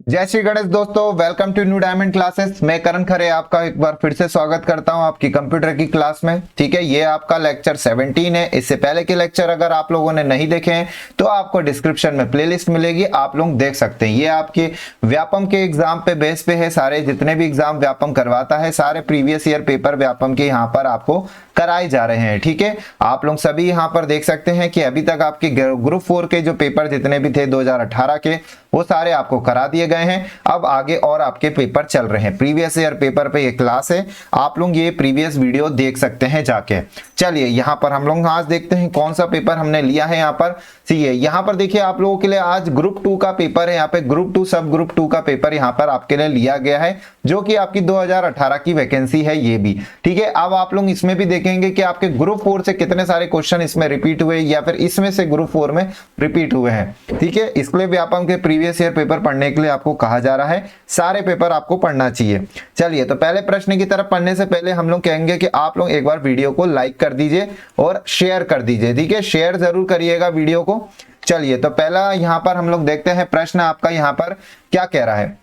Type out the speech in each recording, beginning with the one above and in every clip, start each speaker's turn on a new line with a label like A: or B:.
A: जय श्री गणेश दोस्तों, welcome to new diamond classes. मैं करण खरे आपका एक बार फिर से स्वागत करता हूं आपकी कंप्यूटर की क्लास में। ठीक है, ये आपका लेक्चर 17 है। इससे पहले के लेक्चर अगर आप लोगों ने नहीं देखे हैं तो आपको डिस्क्रिप्शन में प्लेलिस्ट मिलेगी, आप लोग देख सकते हैं। ये आपके व्यापम के एग्जाम पे बेस पे है। सारे जितने भी एग्जाम व्यापम करवाता है, सारे प्रीवियस ईयर पेपर व्यापम के यहाँ पर आपको कराए जा रहे हैं। ठीक है, आप लोग सभी यहाँ पर देख सकते हैं कि अभी तक आपके ग्रुप 4 के जो पेपर जितने भी थे 2018 के, वो सारे आपको करा दिए गए हैं। अब आगे और आपके पेपर चल रहे हैं। प्रीवियस ईयर पेपर पे ये क्लास है, आप लोग ये प्रीवियस वीडियो देख सकते हैं जाके। चलिए यहाँ पर हम लोग आज देखते हैं कौन सा पेपर हमने लिया है। यहाँ पर सीए, यहाँ पर देखिए आप लोगों के लिए आज ग्रुप 2 का पेपर है। यहाँ पे ग्रुप 2 सब ग्रुप 2 का पेपर यहाँ पर आपके लिए लिया गया है, जो कि आपकी 2018 की वैकेंसी है ये भी। ठीक है, अब आप लोग इसमें भी देखेंगे कि आपके ग्रुप 4 से कितने सारे क्वेश्चन इसमें रिपीट हुए या फिर इसमें से ग्रुप 4 में रिपीट हुए हैं। ठीक है, इसलिए व्यापम के प्रीवियस ईयर पेपर पढ़ने के लिए आपको कहा जा रहा है, सारे पेपर आपको पढ़ना चाहिए। चलिए, तो पहले प्रश्न की तरफ पढ़ने से पहले हम लोग कहेंगे कि आप लोग एक बार वीडियो को लाइक कर दीजिए और शेयर कर दीजिए। ठीक है, शेयर जरूर करिएगा वीडियो को। चलिए, तो पहला यहाँ पर हम लोग देखते हैं प्रश्न आपका यहाँ पर क्या कह रहा है।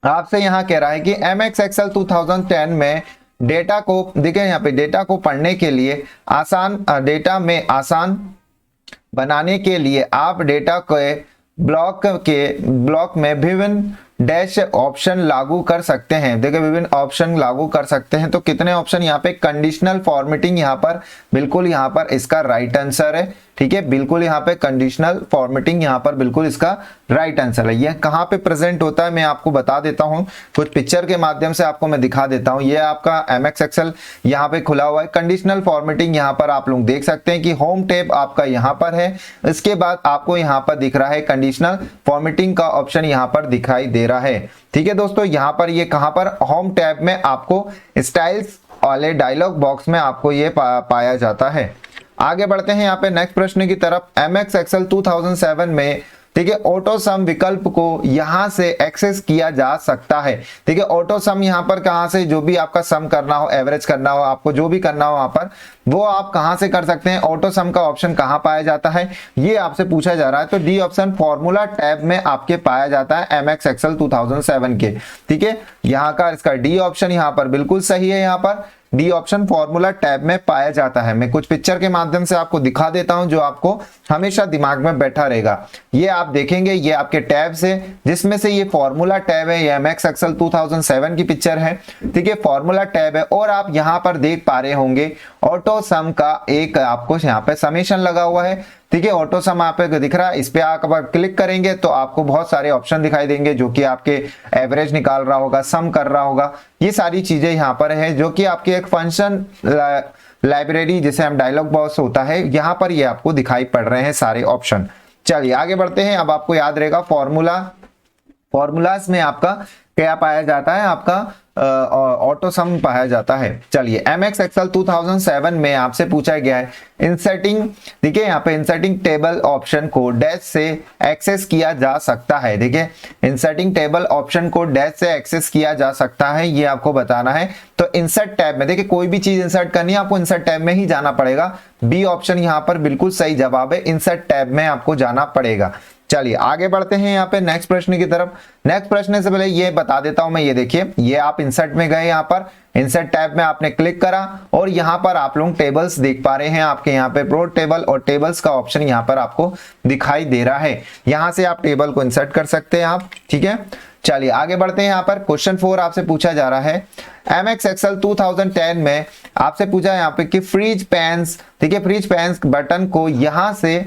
A: आपसे यहाँ कह रहा है कि एमएस एक्सेल 2010 में डेटा को, देखिए यहाँ पे डेटा को पढ़ने के लिए डेटा में आसान बनाने के लिए आप डेटा के ब्लॉक में विभिन्न डैश ऑप्शन लागू कर सकते हैं। देखिए विभिन्न ऑप्शन लागू कर सकते हैं, तो कितने ऑप्शन यहाँ पे कंडीशनल फॉर्मेटिंग, यहाँ पर बिल्कुल यहाँ पर इसका राइट आंसर है। ठीक है, बिल्कुल यहाँ पे कंडीशनल फॉर्मेटिंग यहाँ पर बिल्कुल इसका राइट आंसर है। ये कहाँ पे प्रेजेंट होता है मैं आपको बता देता हूँ, कुछ पिक्चर के माध्यम से आपको मैं दिखा देता हूँ। ये आपका एमएस एक्सेल यहाँ पे खुला हुआ है। कंडीशनल फॉर्मेटिंग यहाँ पर आप लोग देख सकते हैं कि होम टैब आपका यहाँ पर है। इसके बाद आपको यहाँ पर दिख रहा है कंडीशनल फॉर्मेटिंग का ऑप्शन यहाँ पर दिखाई दे रहा है। ठीक है दोस्तों, यहाँ पर ये कहाँ पर होम टैब में आपको स्टाइल्स वाले डायलॉग बॉक्स में आपको ये पाया जाता है। आगे बढ़ते हैं यहाँ पे नेक्स्ट प्रश्न की तरफ। एमएस एक्सेल 2007 में, ठीक है, ऑटो सम विकल्प को यहां से एक्सेस किया जा सकता है। ठीक है, ऑटो सम यहाँ पर कहां से, जो भी आपका सम करना हो, एवरेज करना हो, आपको जो भी करना हो वहां पर, वो आप कहां से कर सकते हैं। ऑटो सम का ऑप्शन कहां पाया जाता है, ये आपसे पूछा जा रहा है। तो डी ऑप्शन फॉर्मूला टैब में आपके पाया जाता है एमएस एक्सेल 2007 के। ठीक है, यहाँ का इसका डी ऑप्शन यहाँ पर बिल्कुल सही है। यहाँ पर डी ऑप्शन फॉर्मूला टैब में पाया जाता है। मैं कुछ पिक्चर के माध्यम से आपको दिखा देता हूं जो आपको हमेशा दिमाग में बैठा रहेगा। ये आप देखेंगे, ये आपके टैब्स है, जिसमें से ये फॉर्मूला टैब है। ये एमएस एक्सेल 2007 की पिक्चर है। ठीक है, फॉर्मूला टैब है और आप यहां पर देख पा रहे होंगे ऑटो सम का एक आपको यहाँ पे समेशन लगा हुआ है। ठीक है, ऑटो सम आप दिख रहा है, इस पे आप क्लिक करेंगे तो आपको बहुत सारे ऑप्शन दिखाई देंगे, जो कि आपके एवरेज निकाल रहा होगा, सम कर रहा होगा। ये सारी चीजें यहाँ पर है, जो कि आपके एक फंक्शन लाइब्रेरी जिसे हम डायलॉग बॉक्स होता है, यहाँ पर ये आपको दिखाई पड़ रहे हैं सारे ऑप्शन। चलिए आगे बढ़ते हैं। अब आपको याद रहेगा फॉर्मूलाज में आपका क्या पाया जाता है, आपका ऑटो सम पाया जाता है। चलिए, एमएस एक्सेल 2007 में आपसे पूछा गया है इंसर्टिंग, देखिए यहाँ पे इंसर्टिंग टेबल ऑप्शन को डैश से एक्सेस किया जा सकता है। देखिए इंसर्टिंग टेबल ऑप्शन को डैश से एक्सेस किया जा सकता है, ये आपको बताना है। तो इंसर्ट टैब में, देखिए कोई भी चीज इंसर्ट करनी है आपको इंसर्ट टैब में ही जाना पड़ेगा। बी ऑप्शन यहाँ पर बिल्कुल सही जवाब है, इंसर्ट टैब में आपको जाना पड़ेगा। चलिए आगे बढ़ते हैं यहाँ पे नेक्स्ट प्रश्न की तरफ। नेक्स्ट प्रश्न से पहले ये बता देता हूं मैं, ये देखिए, ये आप इंसर्ट में गए, यहाँ पर इंसर्ट टैब में आपने क्लिक करा और यहाँ पर आप लोग टेबल्स देख पा रहे हैं। आपके यहाँ पे प्रो टेबल और टेबल्स का ऑप्शन यहाँ पर आपको दिखाई दे रहा है। यहाँ से आप टेबल को इंसर्ट कर सकते हैं आप। ठीक है, चलिए आगे बढ़ते हैं। यहाँ पर क्वेश्चन 4 आपसे पूछा जा रहा है एमएस एक्सेल 2010 में आपसे पूछा है यहाँ पे कि फ्रीज पैंस, ठीक है, फ्रीज पैंस बटन को यहाँ से,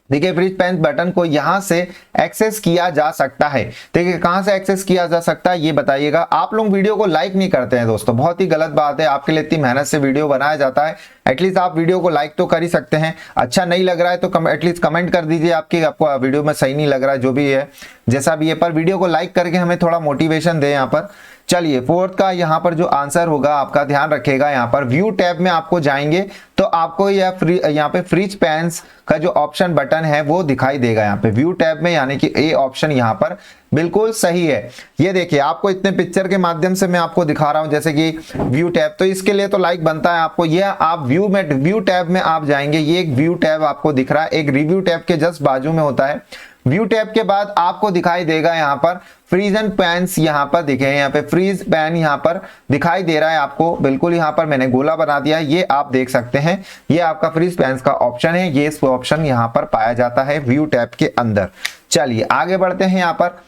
A: देखिए फ्रीज पैंस बटन को यहां से एक्सेस किया जा सकता है। देखिए कहां से एक्सेस किया जा सकता है ये बताइएगा। आप लोग वीडियो को लाइक नहीं करते हैं दोस्तों, बहुत ही गलत बात है। आपके लिए इतनी मेहनत से वीडियो बनाया जाता है, एटलीस्ट आप वीडियो को लाइक तो कर ही सकते हैं। अच्छा नहीं लग रहा है तो एटलीस्ट कमेंट कर दीजिए आपको वीडियो में सही नहीं लग रहा है, जो भी है जैसा भी है, पर वीडियो को लाइक करके हमें थोड़ा मोटिवेशन दे यहाँ पर। चलिए फोर्थ का यहाँ पर जो आंसर होगा आपका, ध्यान रखिएगा, यहाँ पर व्यू टैब में आपको जाएंगे तो आपको यहाँ पे फ्रीज पैन्स का जो ऑप्शन बटन है वो दिखाई देगा यहाँ पे व्यू टैब में, यानी कि ए ऑप्शन यहाँ पर बिल्कुल सही है। ये देखिए आपको इतने पिक्चर के माध्यम से मैं आपको दिखा रहा हूं जैसे कि व्यू टैब, तो इसके लिए तो लाइक बनता है आपको। ये आप व्यू टैब में आप जाएंगे, ये एक व्यू टैब आपको दिख रहा है, एक रिव्यू टैब के जस्ट बाजू में होता है। व्यू टैब के बाद आपको दिखाई देगा यहाँ पर फ्रीज एंड पैन्स, यहाँ पर दिखे, यहाँ पे फ्रीज पैन यहाँ पर दिखाई दे रहा है आपको, बिल्कुल यहाँ पर मैंने गोला बना दिया है, ये आप देख सकते हैं, ये आपका फ्रीज पैन्स का ऑप्शन है, ये इस ऑप्शन यहाँ पर पाया जाता है व्यू टैब के अंदर। चलिए आगे बढ़ते हैं। यहाँ पर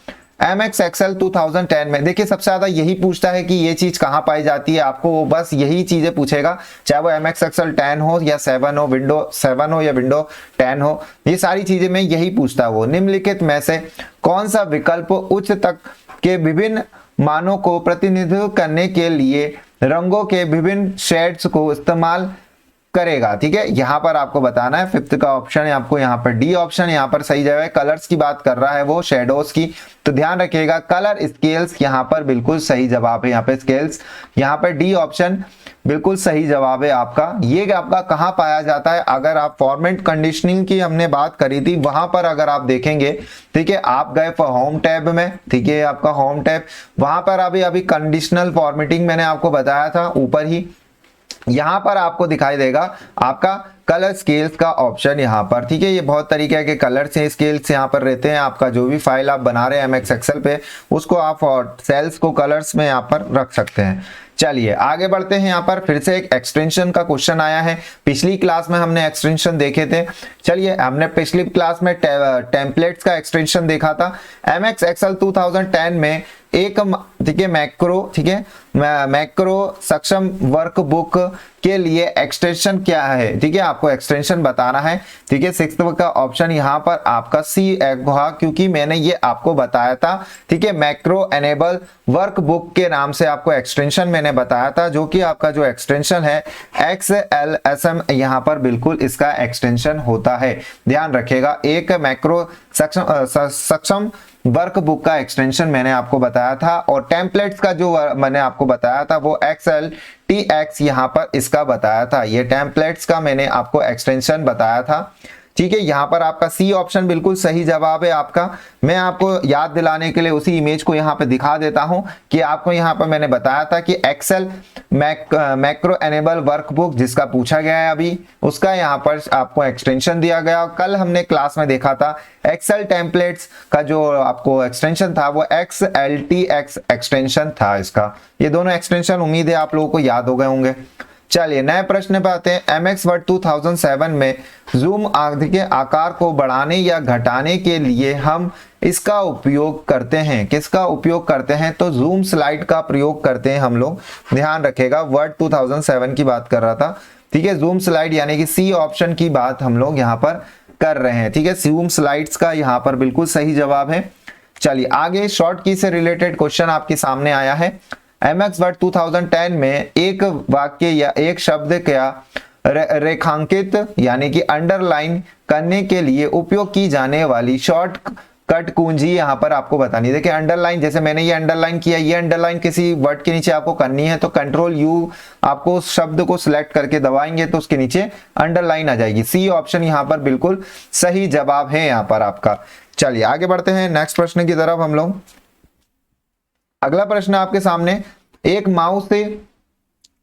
A: MX Excel 2010 में देखिए सबसे ज्यादा यही पूछता है कि ये चीज कहां पाई जाती है, आपको वो बस यही चीजें पूछेगा, चाहे वो MX Excel 10 हो या 7 हो, विंडो 7 हो या विंडो 10 हो, ये सारी चीजें में यही पूछता है वो। निम्नलिखित में से कौन सा विकल्प उच्च तक के विभिन्न मानों को प्रतिनिधित्व करने के लिए रंगों के विभिन्न शेड्स को इस्तेमाल करेगा? ठीक है, यहां पर आपको बताना है। फिफ्थ का ऑप्शन है आपको यहाँ पर डी ऑप्शन यहाँ पर सही जगह है, कलर्स की बात कर रहा है वो, शेडोज की, तो ध्यान रखिएगा कलर स्केल्स यहाँ पर बिल्कुल सही जवाब है। यहाँ पे स्केल्स, यहाँ पर डी ऑप्शन बिल्कुल सही जवाब है आपका। ये आपका कहाँ पाया जाता है? अगर आप फॉर्मेट कंडीशनिंग की हमने बात करी थी, वहां पर अगर आप देखेंगे, ठीक है, आप गए होम टैब में, ठीक है, आपका होम टैब, वहां पर अभी कंडीशनल फॉर्मेटिंग मैंने आपको बताया था ऊपर ही, यहां पर आपको दिखाई देगा आपका कलर स्केल्स का ऑप्शन यहाँ पर, ठीक है। ये बहुत तरीके के कलर्स हैं, स्केल्स यहाँ पर रहते हैं। आपका जो भी फाइल आप बना रहे हैं MX Excel पे, उसको आप सेल्स को कलर्स में यहाँ पर रख सकते हैं। चलिए आगे बढ़ते हैं। यहाँ पर फिर से एक एक्सटेंशन का क्वेश्चन आया है, पिछली क्लास में हमने एक्सटेंशन देखे थे। चलिए हमने पिछली क्लास में टेम्पलेट्स का एक्सटेंशन देखा था। MX Excel 2010 में एक, ठीक है, मैक्रो सक्षम वर्कबुक के लिए एक्सटेंशन क्या है? ठीक है, आपको एक्सटेंशन बताना है। ठीक है, सिक्स्थ का ऑप्शन यहाँ पर आपका सी होगा, क्योंकि मैंने ये आपको बताया था, ठीक है, मैक्रो एनेबल वर्कबुक के नाम से आपको एक्सटेंशन मैंने बताया था, जो कि आपका जो एक्सटेंशन है XLSM यहाँ पर बिल्कुल इसका एक्सटेंशन होता है। ध्यान रखिएगा, एक मैक्रो सक्षम वर्कबुक का एक्सटेंशन मैंने आपको बताया था, और टेम्पलेट्स का जो मैंने आपको बताया था वो XLTX यहाँ पर इसका बताया था। ये टेम्पलेट्स का मैंने आपको एक्सटेंशन बताया था। ठीक है, यहाँ पर आपका सी ऑप्शन बिल्कुल सही जवाब है आपका। मैं आपको याद दिलाने के लिए उसी इमेज को यहाँ पे दिखा देता हूँ कि आपको यहाँ पर मैंने बताया था कि एक्सेल मैक्रो एनेबल वर्कबुक जिसका पूछा गया है अभी, उसका यहाँ पर आपको एक्सटेंशन दिया गया। कल हमने क्लास में देखा था एक्सेल टेम्पलेट्स का जो आपको एक्सटेंशन था वो XLTX एक्सटेंशन था इसका। ये दोनों एक्सटेंशन उम्मीद है आप लोगों को याद हो गए होंगे। चलिए नए प्रश्न पे आते हैं। MX Word 2007 में जूम के आकार को बढ़ाने या घटाने के लिए हम इसका उपयोग करते हैं। किसका उपयोग करते हैं? तो जूम स्लाइड का प्रयोग करते हैं हम लोग। ध्यान रखेगा, वर्ड 2007 की बात कर रहा था। ठीक है, जूम स्लाइड यानी कि सी ऑप्शन की बात हम लोग यहाँ पर कर रहे हैं। ठीक है, जूम स्लाइड्स का यहाँ पर बिल्कुल सही जवाब है। चलिए आगे शॉर्ट की से रिलेटेड क्वेश्चन आपके सामने आया है। MX Word 2010 में एक वाक्य या एक शब्द क्या रेखांकित यानी कि अंडरलाइन करने के लिए उपयोग की जाने वाली शॉर्ट कट कुंजी यहाँ पर आपको बतानी है। देखिए अंडरलाइन, जैसे मैंने ये अंडरलाइन किया, ये अंडरलाइन किसी वर्ड के नीचे आपको करनी है तो कंट्रोल U आपको उस शब्द को सिलेक्ट करके दबाएंगे तो उसके नीचे अंडरलाइन आ जाएगी। सी ऑप्शन यहाँ पर बिल्कुल सही जवाब है यहाँ पर आपका। चलिए आगे बढ़ते हैं नेक्स्ट प्रश्न की तरफ हम लोग। अगला प्रश्न आपके सामने, एक माउस से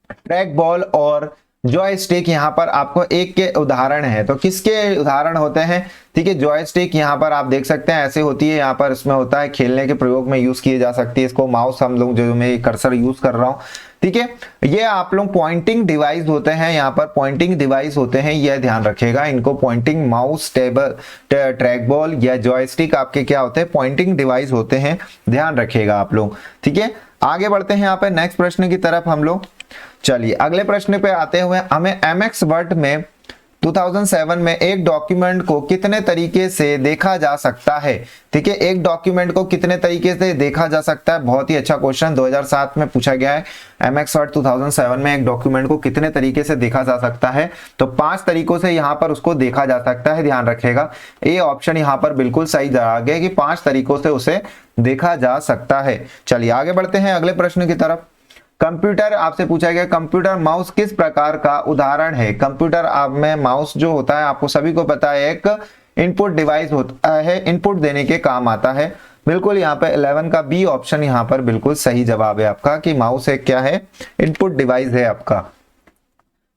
A: ट्रैक बॉल और जॉयस्टिक यहाँ पर आपको एक के उदाहरण है। तो किसके उदाहरण होते हैं? ठीक है, जॉयस्टिक यहाँ पर आप देख सकते हैं ऐसे होती है, यहाँ पर इसमें होता है खेलने के प्रयोग में यूज किए जा सकती है इसको। माउस हम लोग जो मैं कर्सर यूज कर रहा हूँ, ठीक है, ये आप लोग पॉइंटिंग डिवाइस होते हैं, यहाँ पर पॉइंटिंग डिवाइस होते हैं, यह ध्यान रखिएगा इनको। Pointing mouse, table, track ball या जॉयस्टिक आपके क्या होते हैं? पॉइंटिंग डिवाइस होते हैं, ध्यान रखिएगा आप लोग। ठीक है, आगे बढ़ते हैं यहाँ पे नेक्स्ट प्रश्न की तरफ हम लोग। चलिए अगले प्रश्न पे आते हुए हमें MX Word में 2007 में एक डॉक्यूमेंट को कितने तरीके से देखा जा सकता है। ठीक है, एक डॉक्यूमेंट को कितने तरीके से देखा जा सकता है, बहुत ही अच्छा क्वेश्चन 2007 में पूछा गया है। एमएक्स वर्ड 2007 में एक डॉक्यूमेंट को कितने तरीके से देखा जा सकता है, तो 5 तरीकों से यहाँ पर उसको देखा जा सकता है। ध्यान रखिएगा, ये ऑप्शन यहाँ पर बिल्कुल सही जवाब है कि 5 तरीकों से उसे देखा जा सकता है। चलिए आगे बढ़ते हैं अगले प्रश्न की तरफ। कंप्यूटर आपसे पूछा गया, कंप्यूटर माउस किस प्रकार का उदाहरण है। कंप्यूटर में माउस जो होता है आपको सभी को पता है, एक इनपुट डिवाइस होता है, इनपुट देने के काम आता है। बिल्कुल यहाँ पे 11 का बी ऑप्शन यहाँ पर बिल्कुल सही जवाब है आपका कि माउस एक क्या है, इनपुट डिवाइस है आपका।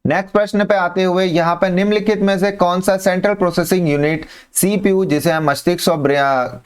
A: नेक्स्ट प्रश्न पे आते हुए यहाँ पे निम्नलिखित में से कौन सा सेंट्रल प्रोसेसिंग यूनिट सीपीयू जिसे हम मस्तिष्क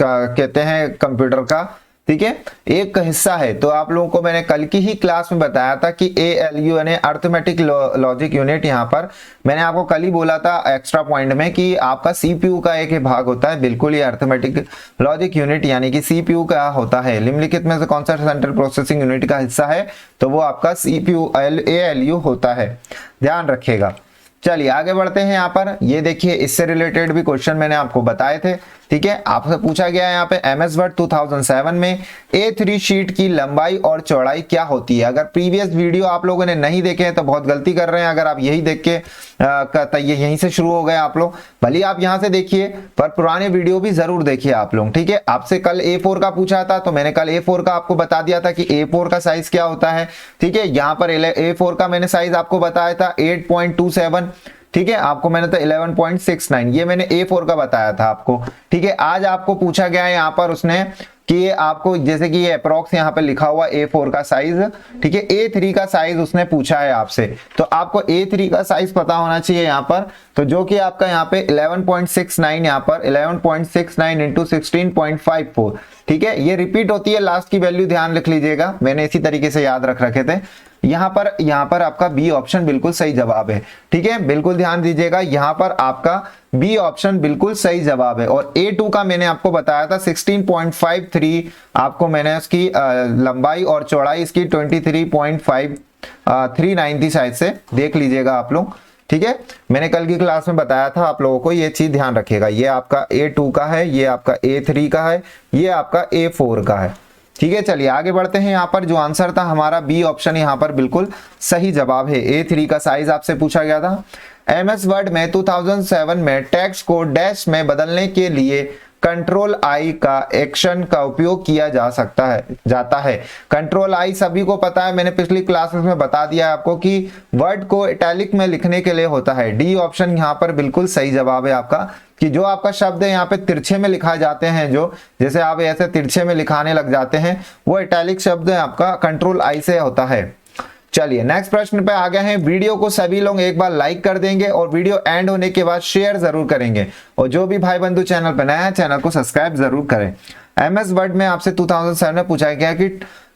A: कहते हैं कंप्यूटर का, ठीक है, एक हिस्सा है। तो आप लोगों को मैंने कल की ही क्लास में बताया था कि ALU यानी अर्थमेटिक लॉजिक यूनिट, यहाँ पर मैंने आपको कल ही बोला था एक्स्ट्रा पॉइंट में कि आपका CPU का एक भाग होता है। बिल्कुल ये अर्थमेटिक लॉजिक यूनिट यानी कि CPU का होता है। निम्नलिखित में से कौन सा सेंट्रल प्रोसेसिंग यूनिट का हिस्सा है, तो वो आपका CPU ALU होता है। ध्यान रखिएगा। चलिए आगे बढ़ते हैं। यहाँ पर ये देखिए, इससे रिलेटेड भी क्वेश्चन मैंने आपको बताए थे। ठीक है, आपसे पूछा गया है यहाँ पे एमएस वर्ड 2007 में A3 शीट की लंबाई और चौड़ाई क्या होती है। अगर प्रीवियस वीडियो आप लोगों ने नहीं देखे हैं तो बहुत गलती कर रहे हैं। अगर आप यही देख के यहीं से शुरू हो गए आप लोग, भले आप यहाँ से देखिए पर पुराने वीडियो भी जरूर देखिए आप लोग। ठीक है, आपसे कल A4 का पूछा था तो मैंने कल A4 का आपको बता दिया था कि A4 का साइज क्या होता है। ठीक है, यहाँ पर A4 का मैंने साइज आपको बताया था 8.27। ठीक है, आपको मैंने तो 11.69 ये मैंने A4 का बताया था आपको। ठीक है, आज आपको पूछा गया है यहाँ पर उसने कि ये आपको जैसे कि ये अप्रॉक्स यहाँ पे लिखा हुआ A4 का साइज, ठीक है, A3 का साइज उसने पूछा है आपसे, तो आपको A3 का साइज पता होना चाहिए यहाँ पर। तो जो कि आपका यहाँ पे 11.69 यहाँ पर 11.69 इंटू 16.54, ठीक है, ये रिपीट होती है, लास्ट की वैल्यू ध्यान रख लीजिएगा, मैंने इसी तरीके से याद रख रखे थे। यहाँ पर आपका बी ऑप्शन बिल्कुल सही जवाब है। ठीक है, बिल्कुल ध्यान दीजिएगा, यहाँ पर आपका बी ऑप्शन बिल्कुल सही जवाब है। और A2 का मैंने आपको बताया था 16.53, आपको मैंने इसकी लंबाई और चौड़ाई इसकी 23.539 थी, शायद से देख लीजिएगा आप लोग। ठीक है, मैंने कल की क्लास में बताया था आप लोगों को, ये चीज ध्यान रखिएगा। ये आपका A2 का है, ये आपका A3 का है, ये आपका A4 का है। ठीक है, चलिए आगे बढ़ते हैं। यहाँ पर जो आंसर था हमारा बी ऑप्शन यहाँ पर बिल्कुल सही जवाब है। A3 का साइज आपसे पूछा गया था। एमएस वर्ड में 2007 में टेक्स्ट को डैश में बदलने के लिए कंट्रोल आई का एक्शन का उपयोग किया जाता है। कंट्रोल आई सभी को पता है, मैंने पिछली क्लासेस में बता दिया आपको कि वर्ड को इटैलिक में लिखने के लिए होता है। डी ऑप्शन यहाँ पर बिल्कुल सही जवाब है आपका कि जो आपका शब्द है यहाँ पे तिरछे में लिखाए जाते हैं, जो जैसे आप ऐसे तिरछे में लिखाने लग जाते हैं, वो इटैलिक शब्द है आपका कंट्रोल आई से होता है। चलिए नेक्स्ट प्रश्न पे आ गए हैं। वीडियो को सभी लोग एक बार लाइक कर देंगे और वीडियो एंड होने के बाद शेयर जरूर करेंगे, और जो भी भाई बंधु चैनल पर नया है चैनल को सब्सक्राइब जरूर करें। एमएस वर्ड में आपसे 2007 में पूछा गया कि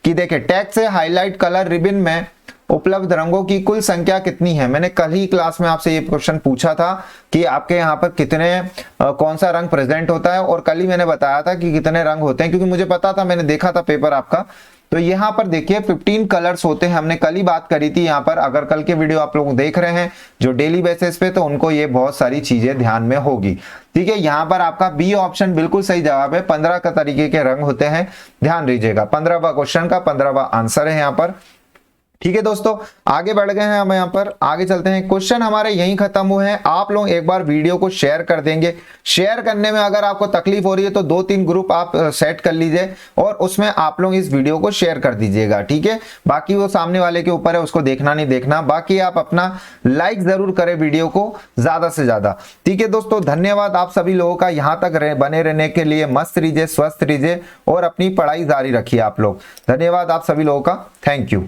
A: देखिए टेक्स्ट से हाईलाइट कलर रिबन में उपलब्ध रंगों की कुल संख्या कितनी है। मैंने कल ही क्लास में आपसे ये क्वेश्चन पूछा था कि आपके यहाँ पर कितने कौन सा रंग प्रेजेंट होता है, और कल ही मैंने बताया था कि कितने रंग होते हैं, क्योंकि मुझे पता था, मैंने देखा था पेपर आपका। तो यहाँ पर देखिए 15 कलर्स होते हैं, हमने कल ही बात करी थी यहाँ पर। अगर कल के वीडियो आप लोग देख रहे हैं जो डेली बेसिस पे, तो उनको ये बहुत सारी चीजें ध्यान में होगी। ठीक है, यहाँ पर आपका बी ऑप्शन बिल्कुल सही जवाब है। 15 का तरीके के रंग होते हैं, ध्यान दीजिएगा। 15वां क्वेश्चन का 15वां आंसर है यहाँ पर। ठीक है दोस्तों, आगे बढ़ गए हैं हम, यहाँ पर आगे चलते हैं। क्वेश्चन हमारे यहीं खत्म हुए हैं। आप लोग एक बार वीडियो को शेयर कर देंगे। शेयर करने में अगर आपको तकलीफ हो रही है तो 2-3 ग्रुप आप सेट कर लीजिए और उसमें आप लोग इस वीडियो को शेयर कर दीजिएगा। ठीक है, बाकी वो सामने वाले के ऊपर है, उसको देखना नहीं देखना। बाकी आप अपना लाइक जरूर करें वीडियो को ज्यादा से ज्यादा। ठीक है दोस्तों, धन्यवाद आप सभी लोगों का यहाँ तक बने रहने के लिए। मस्त रहिए, स्वस्थ रहिए और अपनी पढ़ाई जारी रखिए आप लोग। धन्यवाद आप सभी लोगों का, थैंक यू।